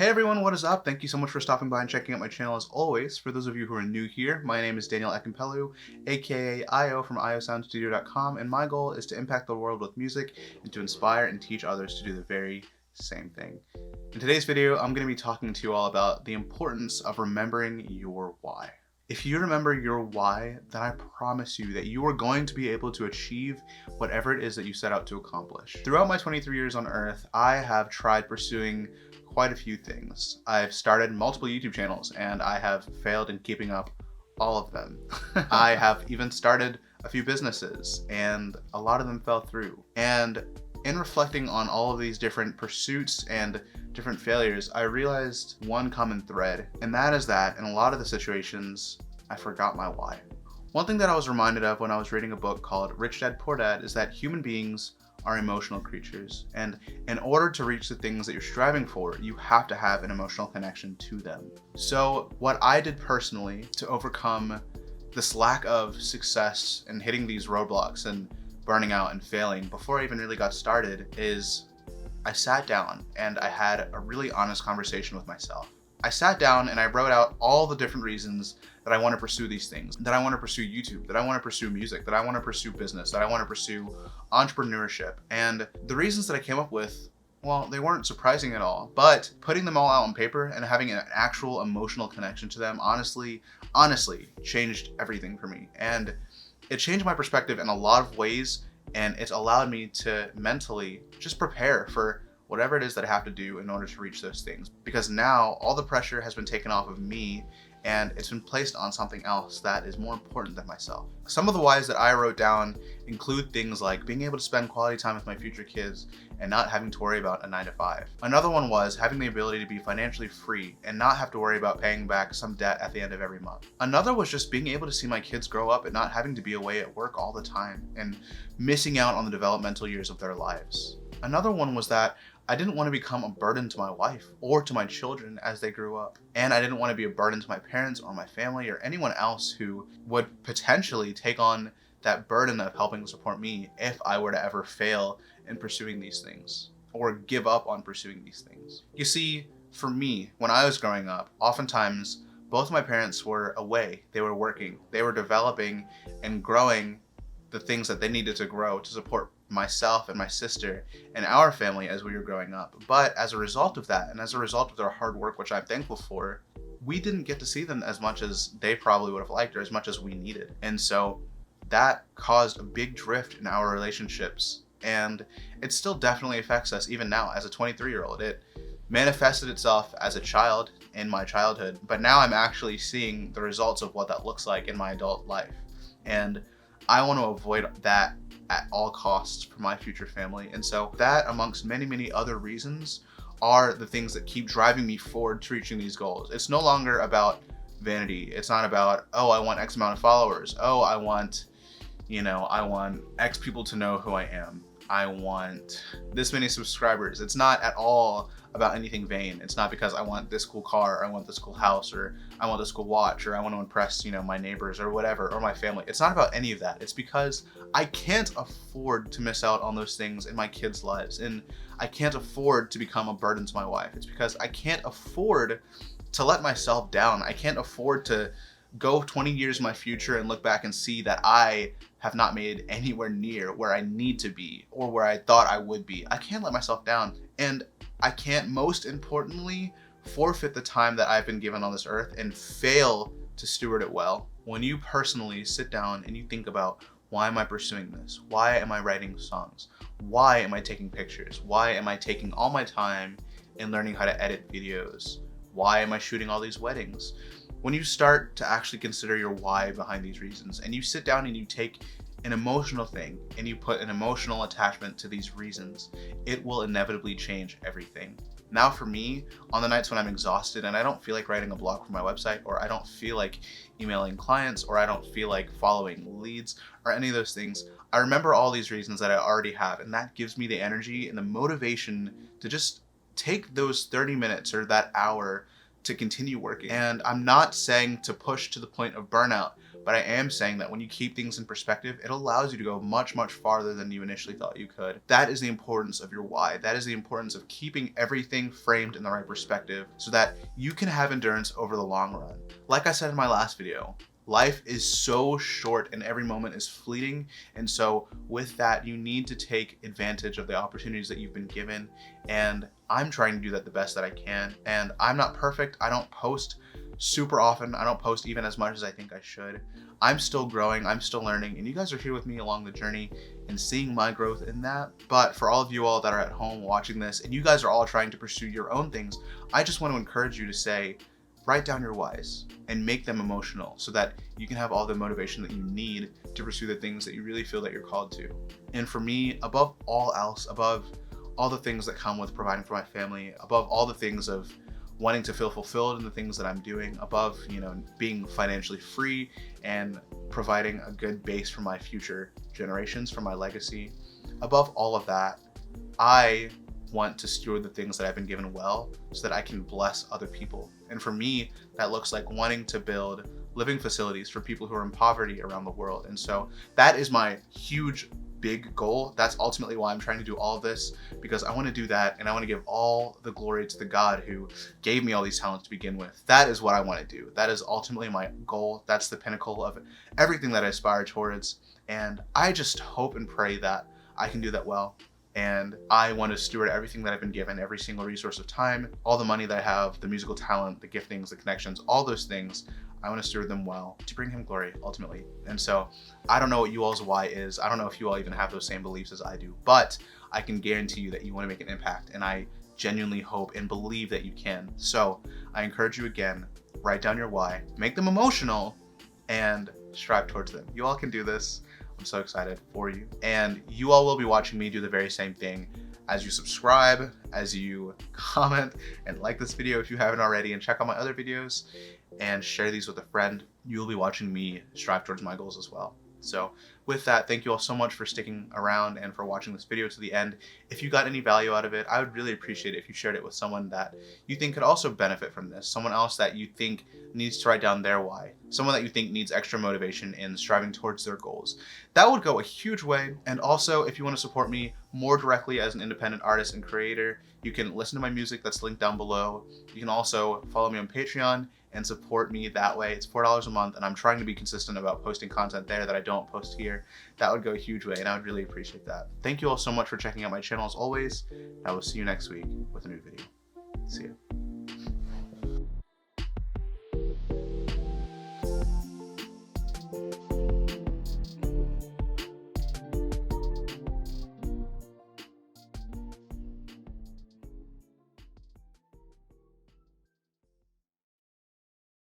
Hey everyone, what is up? Thank you so much for stopping by and checking out my channel as always. For those of you who are new here, my name is Daniel Ekimpelu, aka Io from iosoundstudio.com, and my goal is to impact the world with music and to inspire and teach others to do the very same thing. In today's video, I'm going to be talking to you all about the importance of remembering your why. If you remember your why, then I promise you that you are going to be able to achieve whatever it is that you set out to accomplish. Throughout my 23 years on Earth, I have tried pursuing quite a few things. I've started multiple YouTube channels and I have failed in keeping up all of them. I have even started a few businesses and a lot of them fell through. And in reflecting on all of these different pursuits and different failures, I realized one common thread, and that is that in a lot of the situations, I forgot my why. One thing that I was reminded of when I was reading a book called Rich Dad Poor Dad is that human beings are emotional creatures, and in order to reach the things that you're striving for, you have to have an emotional connection to them. So what I did personally to overcome this lack of success and hitting these roadblocks and burning out and failing before I even really got started is I sat down and I had a really honest conversation with myself. I sat down and I wrote out all the different reasons that I want to pursue these things, that I want to pursue YouTube, that I want to pursue music, that I want to pursue business, that I want to pursue entrepreneurship. And the reasons that I came up with, well, they weren't surprising at all, but putting them all out on paper and having an actual emotional connection to them honestly changed everything for me. And it changed my perspective in a lot of ways, and it's allowed me to mentally just prepare for whatever it is that I have to do in order to reach those things. Because now all the pressure has been taken off of me and it's been placed on something else that is more important than myself. Some of the whys that I wrote down include things like being able to spend quality time with my future kids and not having to worry about a 9-to-5. Another one was having the ability to be financially free and not have to worry about paying back some debt at the end of every month. Another was just being able to see my kids grow up and not having to be away at work all the time and missing out on the developmental years of their lives. Another one was that I didn't want to become a burden to my wife or to my children as they grew up. And I didn't want to be a burden to my parents or my family or anyone else who would potentially take on that burden of helping support me if I were to ever fail in pursuing these things or give up on pursuing these things. You see, for me, when I was growing up, oftentimes both my parents were away. They were working, they were developing and growing the things that they needed to grow to support myself and my sister and our family as we were growing up. But as a result of that, and as a result of their hard work, which I'm thankful for, we didn't get to see them as much as they probably would have liked or as much as we needed. And so that caused a big drift in our relationships. And it still definitely affects us even now as a 23-year-old. It manifested itself as a child in my childhood, but now I'm actually seeing the results of what that looks like in my adult life. And I want to avoid that at all costs for my future family. And so that, amongst many other reasons, are the things that keep driving me forward to reaching these goals. It's no longer about vanity. It's not about, oh, I want X amount of followers. Oh, I want X people to know who I am. I want this many subscribers. It's not at all about anything vain. It's not because I want this cool car, or I want this cool house, or I want this cool watch, or I want to impress, my neighbors or whatever, or my family. It's not about any of that. It's because I can't afford to miss out on those things in my kids' lives, and I can't afford to become a burden to my wife. It's because I can't afford to let myself down. I can't afford to go 20 years in my future and look back and see that I have not made anywhere near where I need to be or where I thought I would be. I can't let myself down, and I can't, most importantly, forfeit the time that I've been given on this earth and fail to steward it well. When you personally sit down and you think about, why am I pursuing this? Why am I writing songs? Why am I taking pictures? Why am I taking all my time in learning how to edit videos? Why am I shooting all these weddings? When you start to actually consider your why behind these reasons, and you sit down and you take an emotional thing and you put an emotional attachment to these reasons, it will inevitably change everything. Now for me, on the nights when I'm exhausted and I don't feel like writing a blog for my website, or I don't feel like emailing clients, or I don't feel like following leads, or any of those things, I remember all these reasons that I already have, and that gives me the energy and the motivation to just take those 30 minutes or that hour to continue working. And I'm not saying to push to the point of burnout, but I am saying that when you keep things in perspective, it allows you to go much, much farther than you initially thought you could. That is the importance of your why. That is the importance of keeping everything framed in the right perspective so that you can have endurance over the long run. Like I said in my last video, life is so short and every moment is fleeting. And so with that, you need to take advantage of the opportunities that you've been given. And I'm trying to do that the best that I can. And I'm not perfect. I don't post super often. I don't post even as much as I think I should. I'm still growing. I'm still learning. And you guys are here with me along the journey and seeing my growth in that. But for all of you all that are at home watching this, and you guys are all trying to pursue your own things, I just want to encourage you to say, write down your whys and make them emotional so that you can have all the motivation that you need to pursue the things that you really feel that you're called to. And for me, above all else, above all the things that come with providing for my family, above all the things of wanting to feel fulfilled in the things that I'm doing, above, being financially free and providing a good base for my future generations, for my legacy, above all of that, I want to steward the things that I've been given well so that I can bless other people. And for me, that looks like wanting to build living facilities for people who are in poverty around the world. And so that is my huge, big goal. That's ultimately why I'm trying to do all of this, because I want to do that and I want to give all the glory to the God who gave me all these talents to begin with. That is what I want to do. That is ultimately my goal. That's the pinnacle of everything that I aspire towards. And I just hope and pray that I can do that well. And I want to steward everything that I've been given, every single resource of time, all the money that I have, the musical talent, the giftings, the connections, all those things. I want to steward them well to bring him glory ultimately. And so I don't know what you all's why is. I don't know if you all even have those same beliefs as I do, but I can guarantee you that you want to make an impact. And I genuinely hope and believe that you can. So I encourage you again, write down your why, make them emotional, and strive towards them. You all can do this. I'm so excited for you. And you all will be watching me do the very same thing as you subscribe, as you comment and like this video if you haven't already, and check out my other videos and share these with a friend. You'll be watching me strive towards my goals as well. So with that, thank you all so much for sticking around and for watching this video to the end. If you got any value out of it, I would really appreciate it if you shared it with someone that you think could also benefit from this, someone else that you think needs to write down their why, someone that you think needs extra motivation in striving towards their goals. That would go a huge way. And also, if you want to support me more directly as an independent artist and creator, you can listen to my music that's linked down below. You can also follow me on Patreon and support me that way. It's $4 a month, and I'm trying to be consistent about posting content there that I don't post here. That would go a huge way, and I would really appreciate that. Thank you all so much for checking out my channel as always. I will see you next week with a new video. See you.